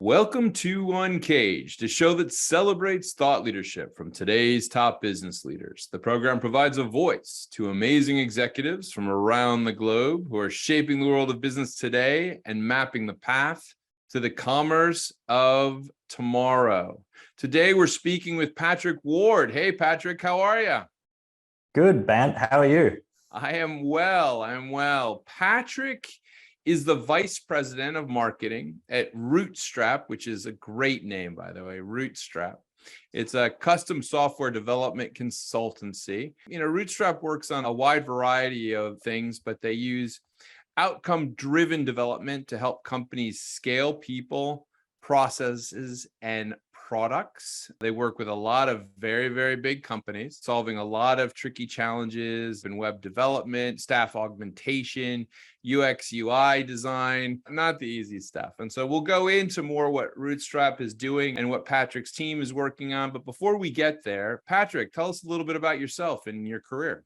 Welcome to UNCAGED, a show that celebrates thought leadership from today's top business leaders. The program provides a voice to amazing executives from around the globe who are shaping the world of business today and mapping the path to the commerce of tomorrow. Today, we're speaking with Patrick Ward. Hey, Patrick, how are you? Good, Bant. How are you? I am well. Patrick is the vice president of marketing at Rootstrap, which is a great name, by the way, Rootstrap. It's a custom software development consultancy. Rootstrap works on a wide variety of things, but they use outcome-driven development to help companies scale people, processes, and products. They work with a lot of very, very big companies, solving a lot of tricky challenges in web development, staff augmentation, UX, UI design, not the easy stuff. And so we'll go into more what Rootstrap is doing and what Patrick's team is working on. But before we get there, Patrick, tell us a little bit about yourself and your career.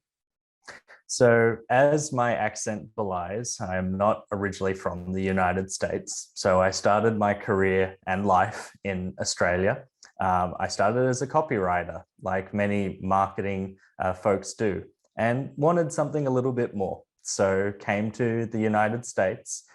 So as my accent belies, I'm not originally from the United States. So I started my career and life in Australia. I started as a copywriter, like many marketing folks do, and wanted something a little bit more. So came to the United States,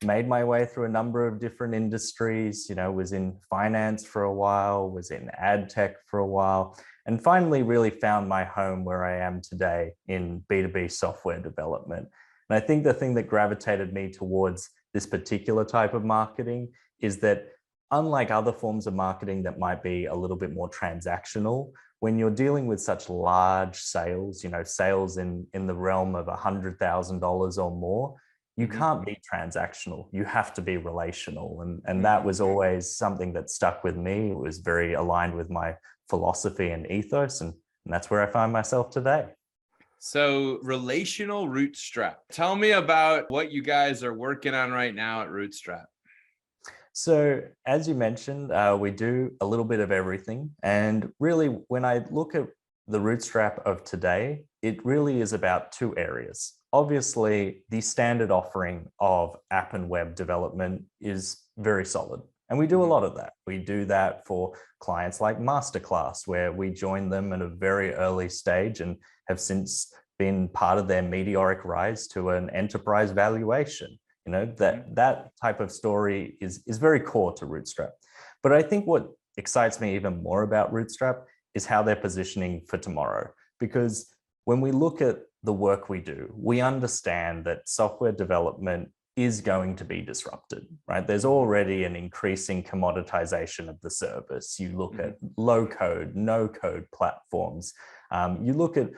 made my way through a number of different industries, was in finance for a while, was in ad tech for a while, and finally really found my home where I am today in B2B software development. And I think the thing that gravitated me towards this particular type of marketing is that unlike other forms of marketing that might be a little bit more transactional, when you're dealing with such large sales, sales in the realm of $100,000 or more, you can't be transactional. You have to be relational. And that was always something that stuck with me. It was very aligned with my philosophy and ethos. And that's where I find myself today. So relational Rootstrap. Tell me about what you guys are working on right now at Rootstrap. So as you mentioned, we do a little bit of everything. And really, when I look at the Rootstrap of today, it really is about two areas. Obviously, the standard offering of app and web development is very solid. And we do a lot of that. We do that for clients like MasterClass, where we join them at a very early stage and have since been part of their meteoric rise to an enterprise valuation. That type of story is very core to Rootstrap. But I think what excites me even more about Rootstrap is how they're positioning for tomorrow. Because when we look at the work we do, we understand that software development is going to be disrupted, right? There's already an increasing commoditization of the service. You look at low code, no code platforms. You look at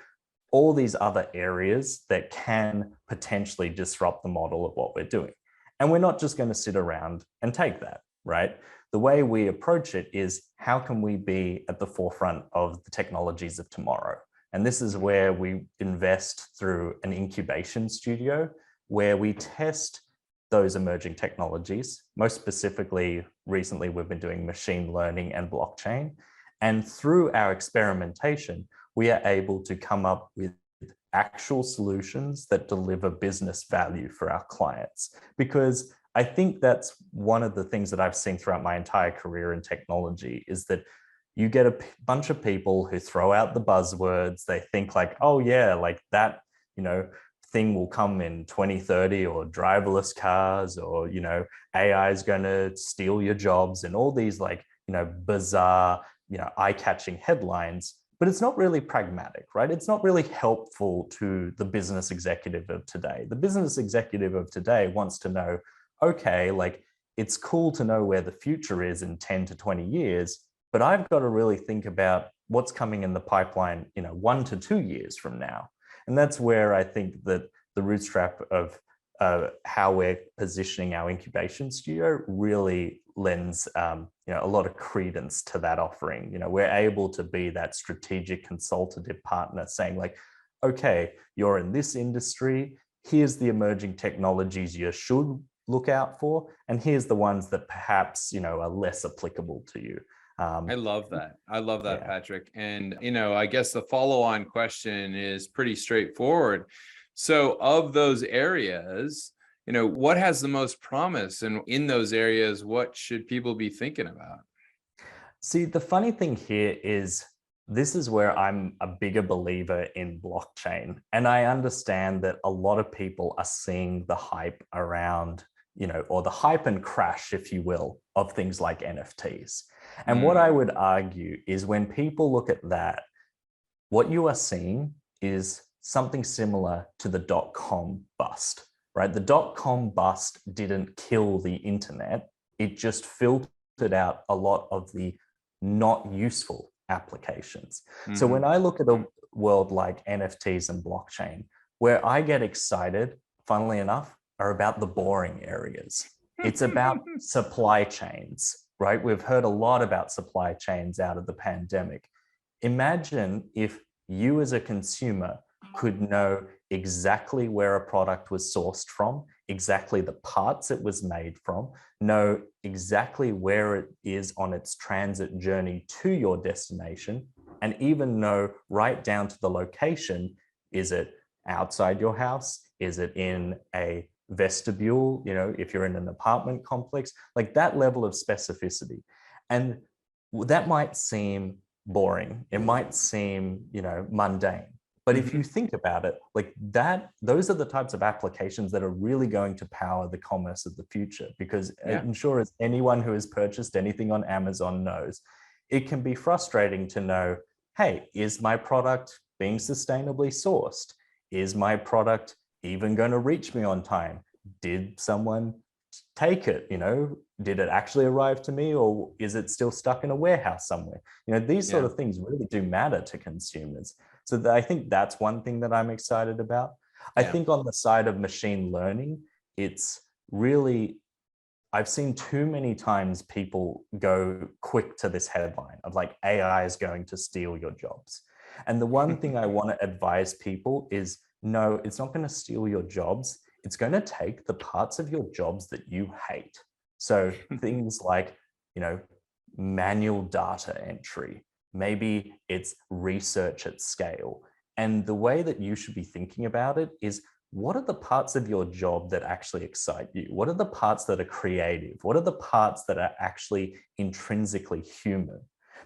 all these other areas that can potentially disrupt the model of what we're doing. And we're not just going to sit around and take that, right? The way we approach it is, how can we be at the forefront of the technologies of tomorrow? And this is where we invest through an incubation studio, where we test those emerging technologies. Most specifically, recently, we've been doing machine learning and blockchain. And through our experimentation, we are able to come up with actual solutions that deliver business value for our clients. Because I think that's one of the things that I've seen throughout my entire career in technology, is that you get a bunch of people who throw out the buzzwords. They think like, oh yeah, like that, thing will come in 2030, or driverless cars, or, AI is going to steal your jobs, and all these bizarre, eye-catching headlines. But it's not really pragmatic, right? It's not really helpful to the business executive of today. The business executive of today wants to know, okay, it's cool to know where the future is in 10 to 20 years, but I've got to really think about what's coming in the pipeline, 1 to 2 years from now. And that's where I think that the Rootstrap of how we're positioning our incubation studio really lends a lot of credence to that offering. We're able to be that strategic consultative partner, saying okay, you're in this industry, here's the emerging technologies you should look out for, and here's the ones that perhaps are less applicable to you. I love that. Yeah. Patrick. And, I guess the follow-on question is pretty straightforward. So of those areas, what has the most promise, and in those areas, what should people be thinking about? See, the funny thing here is this is where I'm a bigger believer in blockchain. And I understand that a lot of people are seeing the hype around, or the hype and crash, if you will, of things like NFTs. And what I would argue is when people look at that, what you are seeing is something similar to the dot-com bust, right? The dot-com bust didn't kill the internet. It just filtered out a lot of the not useful applications. So when I look at a world like NFTs and blockchain, where I get excited, funnily enough, are about the boring areas. It's about supply chains, right? We've heard a lot about supply chains out of the pandemic. Imagine if you as a consumer could know exactly where a product was sourced from, exactly the parts it was made from, know exactly where it is on its transit journey to your destination, and even know right down to the location. Is it outside your house? Is it in a vestibule? If you're in an apartment complex, like that level of specificity. And that might seem boring. It might seem, mundane. But if you think about it, like that, those are the types of applications that are really going to power the commerce of the future. Because I'm sure as anyone who has purchased anything on Amazon knows, it can be frustrating to know, hey, is my product being sustainably sourced? Is my product even going to reach me on time? Did someone take it? Did it actually arrive to me, or is it still stuck in a warehouse somewhere? These sort of things really do matter to consumers. So I think that's one thing that I'm excited about. I think on the side of machine learning, it's really, I've seen too many times people go quick to this headline of like, AI is going to steal your jobs. And the one thing I want to advise people is, no, it's not going to steal your jobs. It's going to take the parts of your jobs that you hate. So things like, manual data entry, maybe it's research at scale. And the way that you should be thinking about it is, what are the parts of your job that actually excite you? What are the parts that are creative? What are the parts that are actually intrinsically human?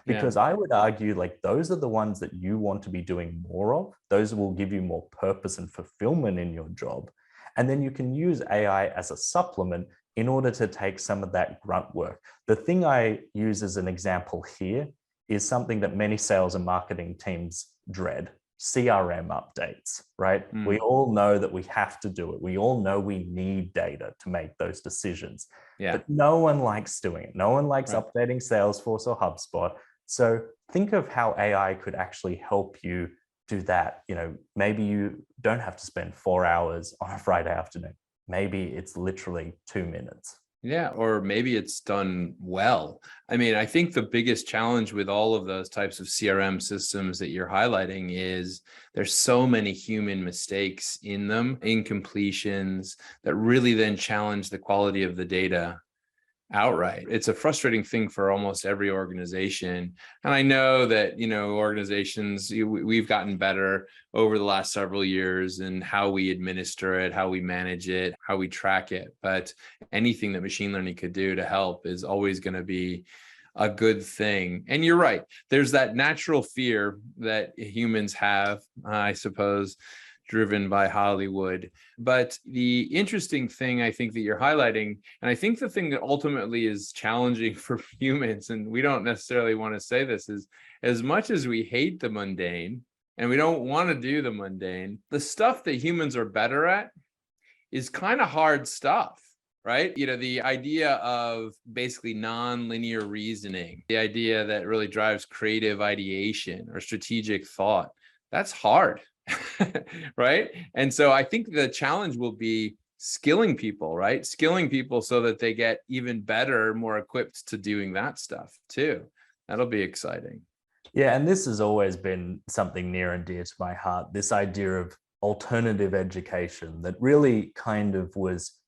Because I would argue like those are the ones that you want to be doing more of. Those will give you more purpose and fulfillment in your job. And then you can use AI as a supplement in order to take some of that grunt work. The thing I use as an example here is something that many sales and marketing teams dread: CRM updates, right? We all know that we have to do it. We all know we need data to make those decisions. But no one likes doing it. No one likes updating Salesforce or HubSpot. So think of how AI could actually help you do that. Maybe you don't have to spend 4 hours on a Friday afternoon. Maybe it's literally 2 minutes. Yeah, or maybe it's done well. I mean, I think the biggest challenge with all of those types of CRM systems that you're highlighting is there's so many human mistakes in them, incompletions, that really then challenge the quality of the data outright. It's a frustrating thing for almost every organization. And I know that, organizations, we've gotten better over the last several years in how we administer it, how we manage it, how we track it. But anything that machine learning could do to help is always going to be a good thing. And you're right. There's that natural fear that humans have, I suppose, driven by Hollywood. But the interesting thing I think that you're highlighting, and I think the thing that ultimately is challenging for humans, and we don't necessarily want to say this, is as much as we hate the mundane and we don't want to do the mundane, the stuff that humans are better at is kind of hard stuff. Right? The idea of basically non-linear reasoning, the idea that really drives creative ideation or strategic thought, that's hard. Right? And so I think the challenge will be skilling people, right? Skilling people so that they get even better, more equipped to doing that stuff too. That'll be exciting. Yeah, and this has always been something near and dear to my heart, this idea of alternative education that really kind of was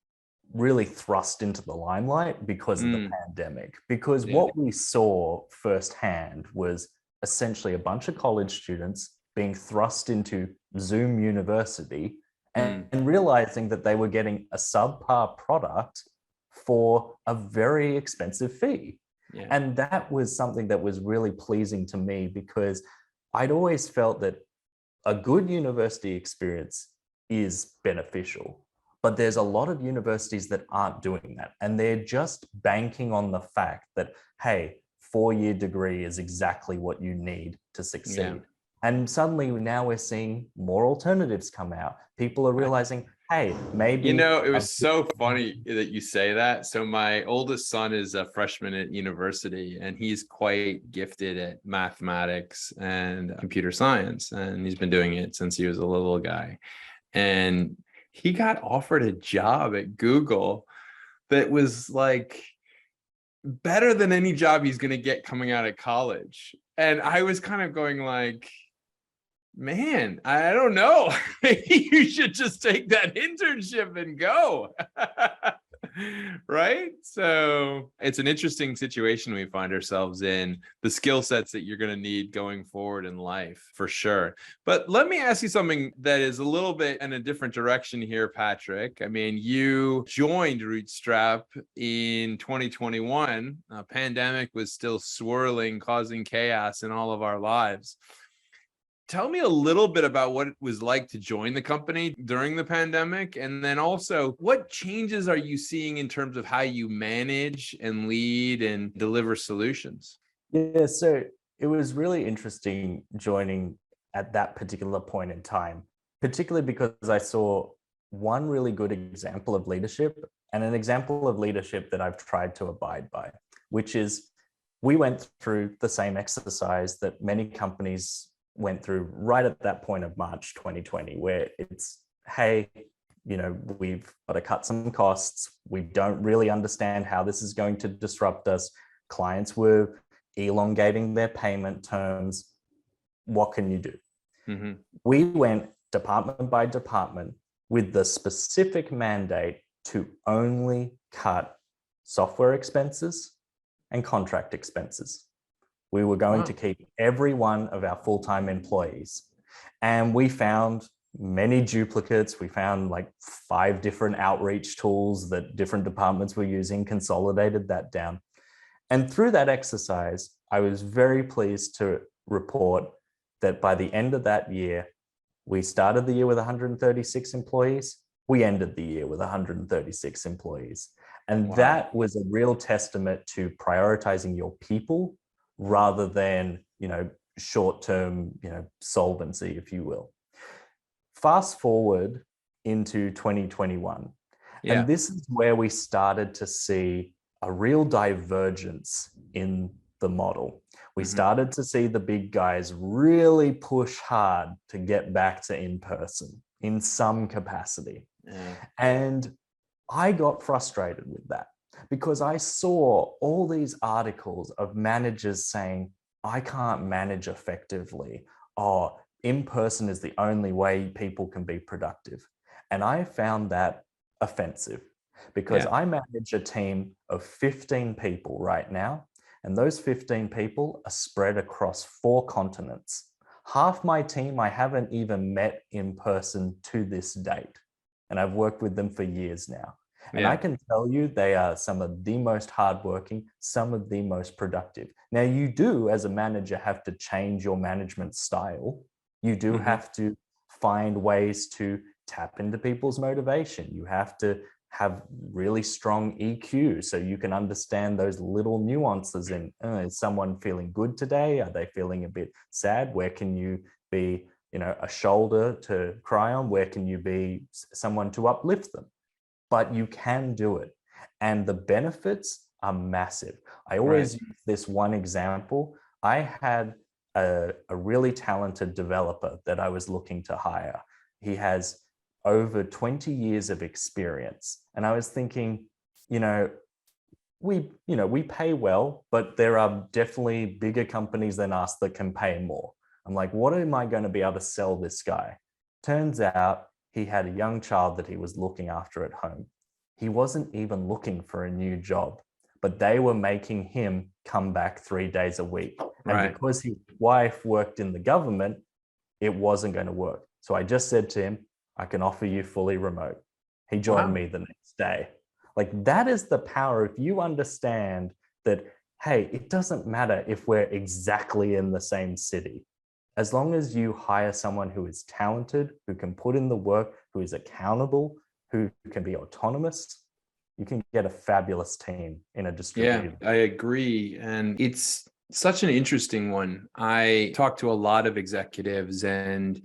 really thrust into the limelight because of the pandemic. Because what we saw firsthand was essentially a bunch of college students being thrust into Zoom University and realizing that they were getting a subpar product for a very expensive fee. Yeah. And that was something that was really pleasing to me, because I'd always felt that a good university experience is beneficial, but there's a lot of universities that aren't doing that. And they're just banking on the fact that, hey, 4-year degree is exactly what you need to succeed. Yeah. And suddenly now we're seeing more alternatives come out. People are realizing, hey, maybe. It was so funny that you say that. So my oldest son is a freshman at university, and he's quite gifted at mathematics and computer science. And he's been doing it since he was a little guy. And he got offered a job at Google that was like better than any job he's going to get coming out of college. And I was kind of going like, man, I don't know. You should just take that internship and go. Right? So it's an interesting situation we find ourselves in, the skill sets that you're going to need going forward in life, for sure. But let me ask you something that is a little bit in a different direction here, Patrick. I mean, you joined Rootstrap in 2021. A pandemic was still swirling, causing chaos in all of our lives. Tell me a little bit about what it was like to join the company during the pandemic. And then also, what changes are you seeing in terms of how you manage and lead and deliver solutions? Yeah, so it was really interesting joining at that particular point in time, particularly because I saw one really good example of leadership and an example of leadership that I've tried to abide by, which is we went through the same exercise that many companies went through right at that point of March 2020, where it's, hey, we've got to cut some costs. We don't really understand how this is going to disrupt us. Clients were elongating their payment terms. What can you do? Mm-hmm. We went department by department with the specific mandate to only cut software expenses and contract expenses. We were going to keep every one of our full-time employees. And we found many duplicates. We found like 5 different outreach tools that different departments were using, consolidated that down. And through that exercise, I was very pleased to report that by the end of that year, we started the year with 136 employees. We ended the year with 136 employees. And that was a real testament to prioritizing your people rather than, short-term, solvency, if you will. Fast forward into 2021. Yeah. And this is where we started to see a real divergence in the model. We started to see the big guys really push hard to get back to in-person in some capacity. Yeah. And I got frustrated with that, because I saw all these articles of managers saying, I can't manage effectively. Oh, in-person is the only way people can be productive. And I found that offensive, because I manage a team of 15 people right now. And those 15 people are spread across 4 continents. Half my team I haven't even met in person to this date. And I've worked with them for years now. And I can tell you they are some of the most hardworking, some of the most productive. Now, you do, as a manager, have to change your management style. You do have to find ways to tap into people's motivation. You have to have really strong EQ so you can understand those little nuances in, is someone feeling good today? Are they feeling a bit sad? Where can you be, a shoulder to cry on? Where can you be someone to uplift them? But you can do it. And the benefits are massive. I always use this one example. I had a really talented developer that I was looking to hire. He has over 20 years of experience. And I was thinking, we pay well, but there are definitely bigger companies than us that can pay more. I'm like, what am I going to be able to sell this guy? Turns out he had a young child that he was looking after at home. He wasn't even looking for a new job, but they were making him come back 3 days a week. And because his wife worked in the government, it wasn't going to work. So I just said to him, I can offer you fully remote. He joined Wow. me the next day. Like that is the power. If you understand that, hey, it doesn't matter if we're exactly in the same city. As long as you hire someone who is talented, who can put in the work, who is accountable, who can be autonomous, you can get a fabulous team in a Yeah, distributed. I agree. And it's such an interesting one. I talk to a lot of executives, and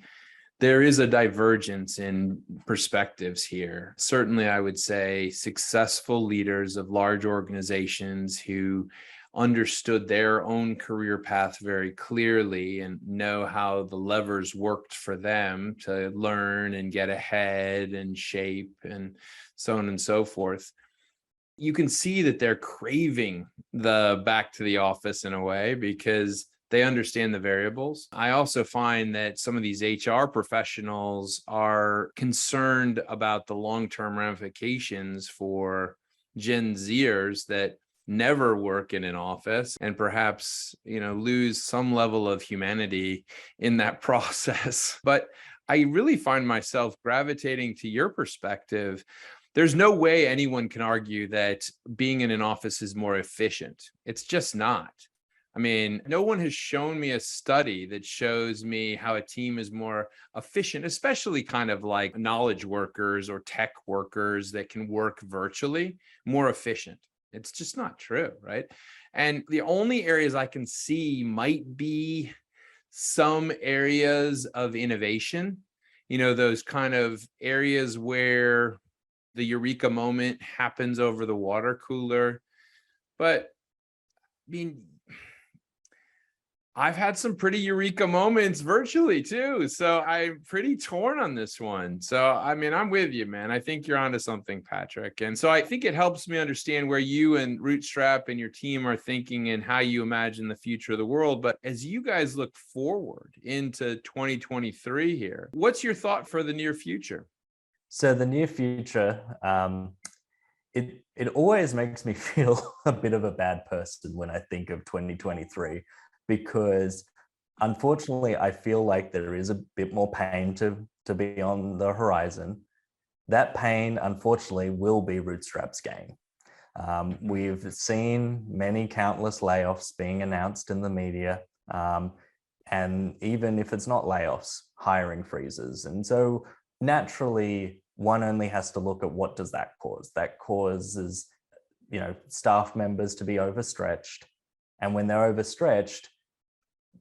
there is a divergence in perspectives here. Certainly, I would say successful leaders of large organizations who understood their own career path very clearly and know how the levers worked for them to learn and get ahead and shape and so on and so forth. You can see that they're craving the back to the office in a way because they understand the variables. I also find that some of these HR professionals are concerned about the long-term ramifications for Gen Zers that never work in an office and perhaps, lose some level of humanity in that process. But I really find myself gravitating to your perspective. There's no way anyone can argue that being in an office is more efficient. It's just not. I mean, no one has shown me a study that shows me how a team is more efficient, especially kind of like knowledge workers or tech workers that can work virtually, more efficient. It's just not true, right? And the only areas I can see might be some areas of innovation, those kind of areas where the eureka moment happens over the water cooler. But I mean, I've had some pretty eureka moments virtually too. So I'm pretty torn on this one. So, I mean, I'm with you, man. I think you're onto something, Patrick. And so I think it helps me understand where you and Rootstrap and your team are thinking and how you imagine the future of the world. But as you guys look forward into 2023 here, what's your thought for the near future? So the near future, it always makes me feel a bit of a bad person when I think of 2023, because unfortunately I feel like there is a bit more pain to be on the horizon. That pain, unfortunately, will be Rootstrap's gain. We've seen many countless layoffs being announced in the media, and even if it's not layoffs, hiring freezes. And so naturally, one only has to look at what does that cause. That causes, staff members to be overstretched. And when they're overstretched,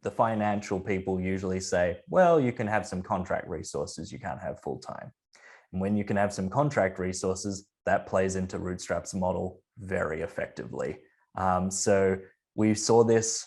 the financial people usually say, well, you can have some contract resources, you can't have full time. And when you can have some contract resources, that plays into Rootstrap's model very effectively. So we saw this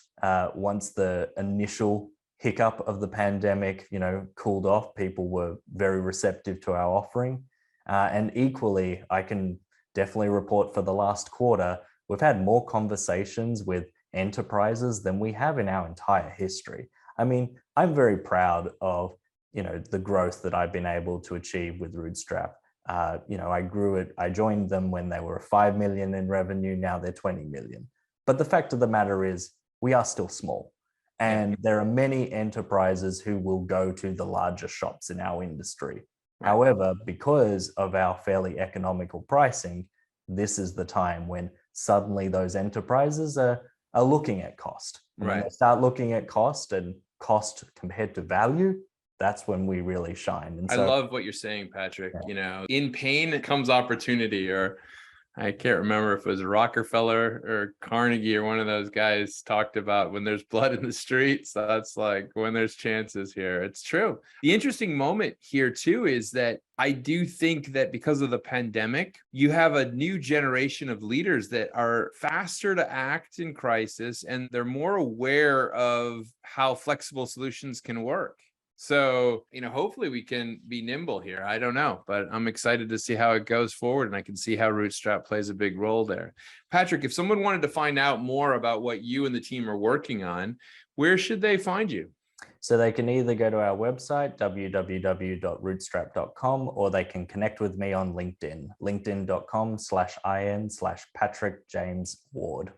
once the initial hiccup of the pandemic, cooled off. People were very receptive to our offering. And equally, I can definitely report for the last quarter, we've had more conversations with enterprises than we have in our entire history. I mean, I'm very proud of, the growth that I've been able to achieve with Rootstrap. I joined them when they were 5 million in revenue. Now they're 20 million. But the fact of the matter is we are still small. And there are many enterprises who will go to the larger shops in our industry. Right. However, because of our fairly economical pricing, this is the time when suddenly those enterprises are looking at cost. And when they start looking at cost and cost compared to value, that's when we really shine. And so, I love what you're saying, Patrick. In pain comes opportunity, or I can't remember if it was Rockefeller or Carnegie or one of those guys talked about when there's blood in the streets, that's like when there's chances here. It's true. The interesting moment here too is that I do think that because of the pandemic, you have a new generation of leaders that are faster to act in crisis, and they're more aware of how flexible solutions can work. So, hopefully we can be nimble here. I don't know, but I'm excited to see how it goes forward, and I can see how Rootstrap plays a big role there. Patrick, if someone wanted to find out more about what you and the team are working on, where should they find you? So they can either go to our website, www.rootstrap.com, or they can connect with me on LinkedIn, linkedin.com/in/Patrick James Ward.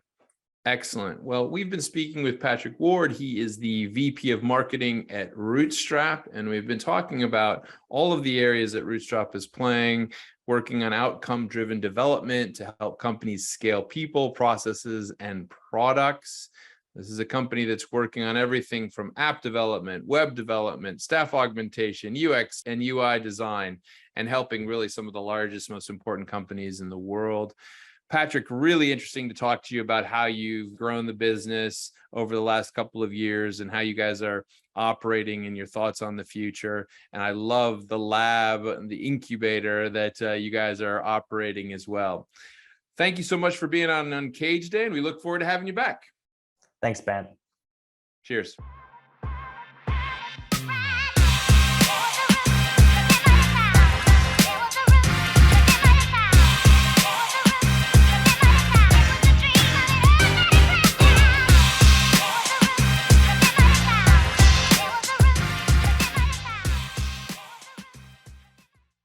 Excellent. Well, we've been speaking with Patrick Ward. He is the VP of Marketing at Rootstrap, and we've been talking about all of the areas that Rootstrap is playing, working on outcome-driven development to help companies scale people, processes, and products. This is a company that's working on everything from app development, web development, staff augmentation, UX and UI design, and helping really some of the largest, most important companies in the world. Patrick, really interesting to talk to you about how you've grown the business over the last couple of years and how you guys are operating and your thoughts on the future. And I love the lab and the incubator that you guys are operating as well. Thank you so much for being on UNCAGED Day, and we look forward to having you back. Thanks, Ben. Cheers.